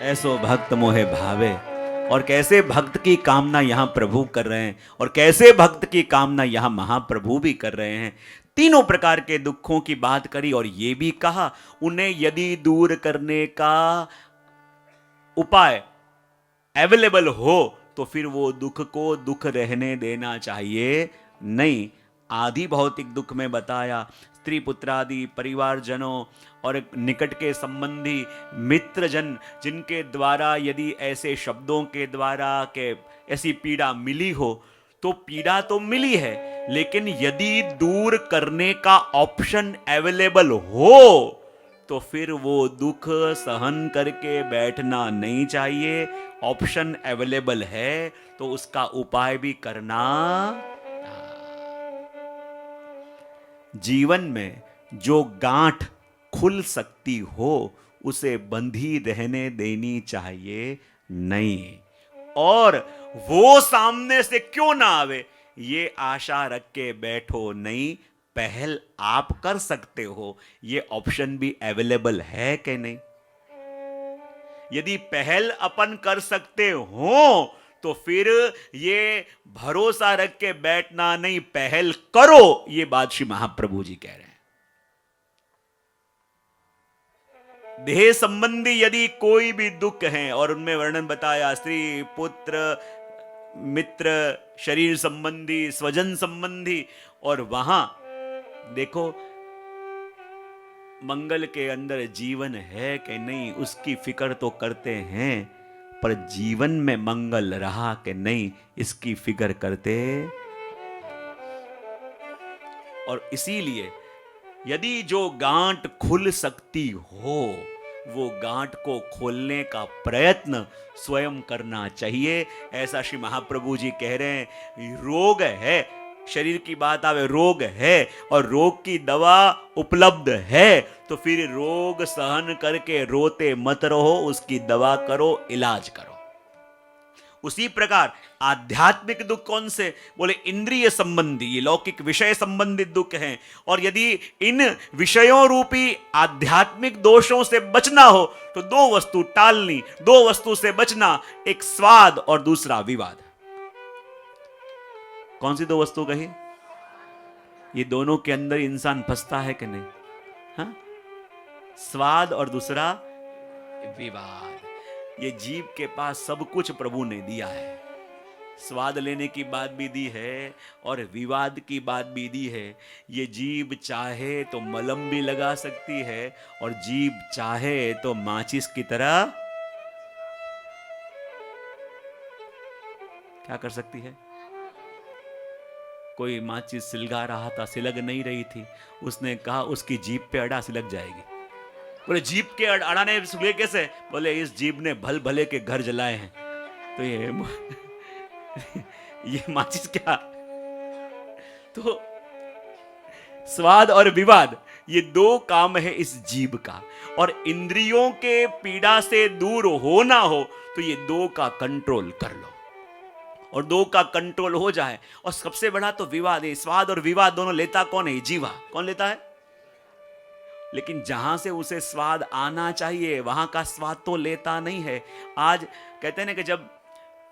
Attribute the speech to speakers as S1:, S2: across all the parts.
S1: ऐसो भक्त मोहे भावे। और कैसे भक्त की कामना यहां प्रभु कर रहे हैं, और कैसे भक्त की कामना यहां महाप्रभु भी कर रहे हैं। तीनों प्रकार के दुखों की बात करी और ये भी कहा उन्हें यदि दूर करने का उपाय अवेलेबल हो तो फिर वो दुख को दुख रहने देना चाहिए नहीं। आदि भौतिक दुख में बताया, स्त्री पुत्रादि परिवारजनों और निकट के संबंधी मित्रजन जिनके द्वारा यदि ऐसे शब्दों के द्वारा के ऐसी पीड़ा मिली हो, तो पीड़ा तो मिली है, लेकिन यदि दूर करने का ऑप्शन अवेलेबल हो तो फिर वो दुख सहन करके बैठना नहीं चाहिए। ऑप्शन अवेलेबल है तो उसका उपाय भी करना। जीवन में जो गांठ खुल सकती हो उसे बंधी रहने देनी चाहिए नहीं, और वो सामने से क्यों ना आवे ये आशा रख के बैठो नहीं। पहल आप कर सकते हो, ये ऑप्शन भी अवेलेबल है कि नहीं। यदि पहल अपन कर सकते हो तो फिर ये भरोसा रख के बैठना नहीं, पहल करो, ये बात श्री महाप्रभु जी कह रहे हैं। देह संबंधी यदि कोई भी दुख है, और उनमें वर्णन बताया स्त्री पुत्र मित्र शरीर संबंधी स्वजन संबंधी, और वहां देखो मंगल के अंदर जीवन है कि नहीं उसकी फिक्र तो करते हैं, पर जीवन में मंगल रहा कि नहीं इसकी फिक्र करते। और इसीलिए यदि जो गांठ खुल सकती हो वो गांठ को खोलने का प्रयत्न स्वयं करना चाहिए। ऐसा श्री महाप्रभु जी कह रहे हैं। रोग है, शरीर की बात आवे, रोग है और रोग की दवा उपलब्ध है, तो फिर रोग सहन करके रोते मत रहो, उसकी दवा करो, इलाज करो। उसी प्रकार आध्यात्मिक दुख कौन से, बोले इंद्रिय संबंधी, ये लौकिक विषय संबंधित दुख हैं। और यदि इन विषयों रूपी आध्यात्मिक दोषों से बचना हो तो दो वस्तु टालनी, दो वस्तु से बचना, एक स्वाद और दूसरा विवाद। कौन सी दो वस्तु कही? ये दोनों के अंदर इंसान फंसता है कि नहीं? हाँ? स्वाद और दूसरा विवाद। ये जीव के पास सब कुछ प्रभु ने दिया है। स्वाद लेने की बात भी दी है और विवाद की बात भी दी है। ये जीव चाहे तो मलम भी लगा सकती है और जीव चाहे तो माचिस की तरह क्या कर सकती है। कोई माचिस सिलगा रहा था, सिलग नहीं रही थी, उसने कहा उसकी जीभ पे अड़ा, सिलग जाएगी। बोले जीभ के अड़ाने सुले कैसे? बोले इस जीभ ने भल भले के घर जलाए हैं, तो ये माचिस क्या। तो स्वाद और विवाद ये दो काम है इस जीभ का, और इंद्रियों के पीड़ा से दूर होना हो तो ये दो का कंट्रोल कर लो, और दो का कंट्रोल हो जाए। और सबसे बड़ा तो विवाद है। स्वाद और विवाद दोनों लेता कौन है? जीवा। कौन लेता है? लेकिन जहां से उसे स्वाद आना चाहिए वहां का स्वाद तो लेता नहीं है। आज कहते हैं ना कि जब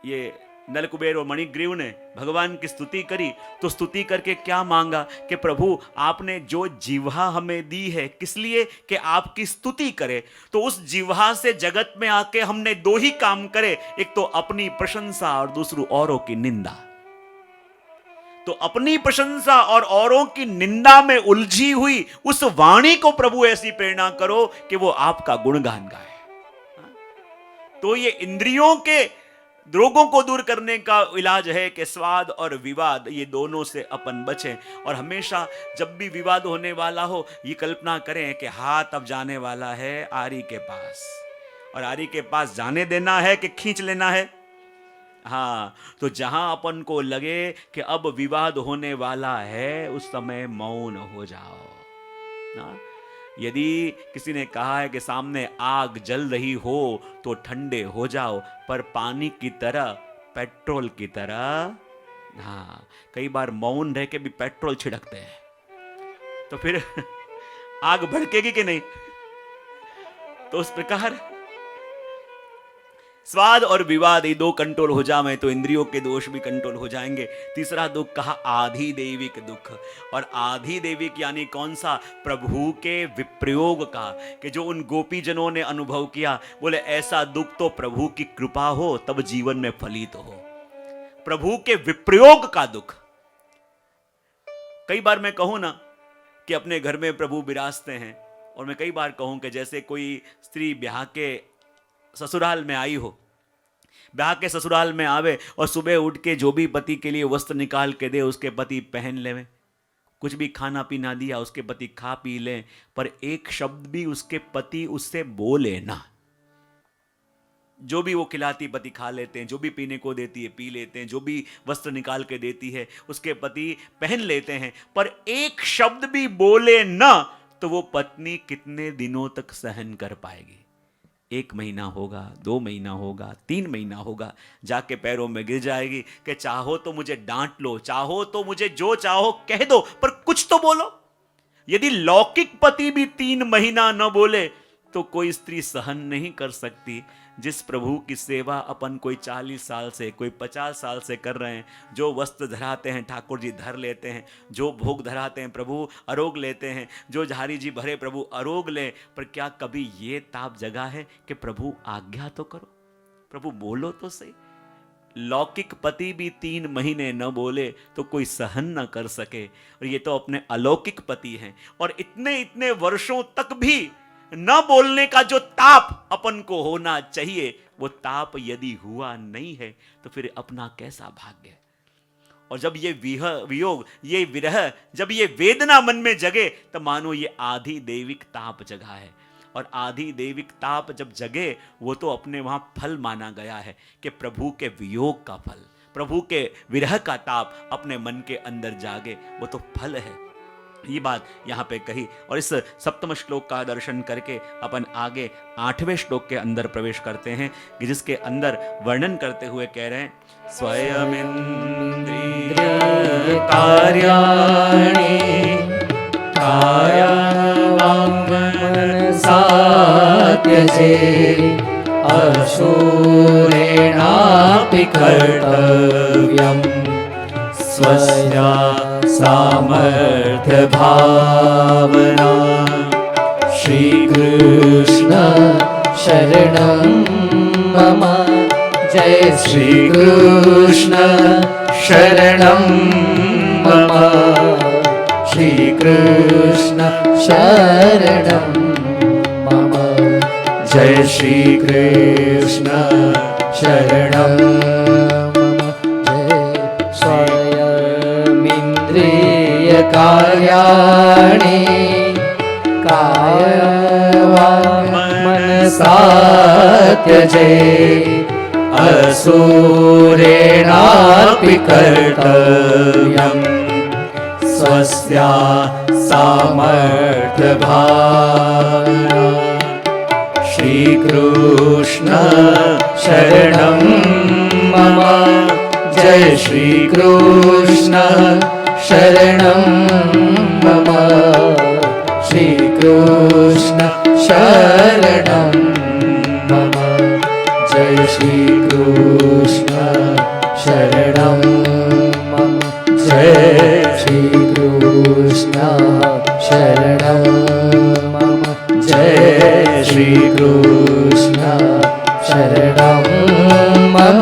S1: ये नलकुबेर और मणिग्रीव ने भगवान की स्तुति करी तो स्तुति करके क्या मांगा कि प्रभु आपने जो जिह्वा हमें दी है किस लिए? कि आपकी स्तुति करे। तो उस जिह्वा से जगत में आके हमने दो ही काम करे, एक तो अपनी प्रशंसा और दूसरी औरों की निंदा। तो अपनी प्रशंसा और औरों की निंदा में उलझी हुई उस वाणी को प्रभु ऐसी प्रेरणा करो कि वो आपका गुणगान गाए। तो ये इंद्रियों के रोगों को दूर करने का इलाज है कि स्वाद और विवाद ये दोनों से अपन बचें। और हमेशा जब भी विवाद होने वाला हो ये कल्पना करें कि हाथ अब जाने वाला है आरी के पास, और आरी के पास जाने देना है कि खींच लेना है। हाँ, तो जहां अपन को लगे कि अब विवाद होने वाला है उस समय मौन हो जाओ ना। यदि किसी ने कहा है कि सामने आग जल रही हो तो ठंडे हो जाओ, पर पानी की तरह, पेट्रोल की तरह। हाँ, कई बार मौन रह के भी पेट्रोल छिड़कते हैं तो फिर आग भड़केगी कि नहीं? तो उस प्रकार स्वाद और विवाद ये दो कंट्रोल हो जाए तो इंद्रियों के दोष भी कंट्रोल हो जाएंगे। तीसरा दुख कहा आधि दैविक दुख, और आधि दैविक यानी कौन सा? प्रभु के विप्रयोग का, कि जो उन गोपी जनों ने अनुभव किया। बोले ऐसा दुख तो प्रभु की कृपा हो तब जीवन में फलित हो। प्रभु के विप्रयोग का दुख। कई बार मैं कहूं ना कि अपने घर में प्रभु विराजते हैं, और मैं कई बार कहूं कि जैसे कोई स्त्री ब्याह के ससुराल में आई हो, ब्याह के ससुराल में आवे और सुबह उठ के जो भी पति के लिए वस्त्र निकाल के दे उसके पति पहन लेवे, कुछ भी खाना पीना दिया उसके पति खा पी लें, पर एक शब्द भी उसके पति उससे बोले ना। जो भी वो खिलाती पति खा लेते हैं, जो भी पीने को देती है पी लेते हैं, जो भी वस्त्र निकाल के देती है उसके पति पहन लेते हैं, पर एक शब्द भी बोले ना तो वो पत्नी कितने दिनों तक सहन कर पाएगी? 1 महीना होगा, 2 महीना होगा, 3 महीना होगा, जाके पैरों में गिर जाएगी कि चाहो तो मुझे डांट लो, चाहो तो मुझे जो चाहो कह दो, पर कुछ तो बोलो। यदि लौकिक पति भी 3 महीना न बोले तो कोई स्त्री सहन नहीं कर सकती। जिस प्रभु की सेवा अपन कोई 40 साल से, कोई 50 साल से कर रहे हैं, जो वस्त्र धराते हैं ठाकुर जी धर लेते हैं, जो भोग धराते हैं प्रभु आरोग लेते हैं, जो झारी जी भरे प्रभु आरोग ले, पर क्या कभी ये ताप जगा है कि प्रभु आज्ञा तो करो, प्रभु बोलो तो सही? लौकिक पति भी 3 महीने न बोले तो कोई सहन न कर सके, और ये तो अपने अलौकिक पति हैं। और इतने इतने वर्षों तक भी न बोलने का जो ताप अपन को होना चाहिए, वो ताप यदि हुआ नहीं है तो फिर अपना कैसा भाग्य। और जब ये वियोग, ये विरह, जब ये वेदना मन में जगे तो मानो ये आधि दैविक ताप जगा है। और आधि दैविक ताप जब जगे वो तो अपने वहां फल माना गया है कि प्रभु के वियोग का फल, प्रभु के विरह का ताप अपने मन के अंदर जागे, वो तो फल है। ये बात यहाँ पे कही। और इस सप्तम श्लोक का दर्शन करके अपन आगे 8वें श्लोक के अंदर प्रवेश करते हैं, कि जिसके अंदर वर्णन करते हुए कह रहे हैं, स्वयं इंद्रिय कार्याणि कायावांगमनसा त्यजे अशूरेणापि कर्तव्यम् स्वस्या सामर्थ्य भावना। श्री कृष्ण शरणं मम, जय श्री कृष्ण शरणं मम, श्री कृष्ण शरणं मम, जय श्री कृष्ण शरणं कार्याणि कायवांगमनसा त्यजे असूरेणापि कर्तव्यम् स्वस्या सामर्थ्य भावना। श्री कृष्ण शरणं मम, जय श्री कृष्ण शरणं मम, श्री कृष्ण शरणं मम, जय श्री कृष्ण शरणं मम, जय श्री कृष्ण शरणं मम, जय श्री कृष्ण शरणं मम।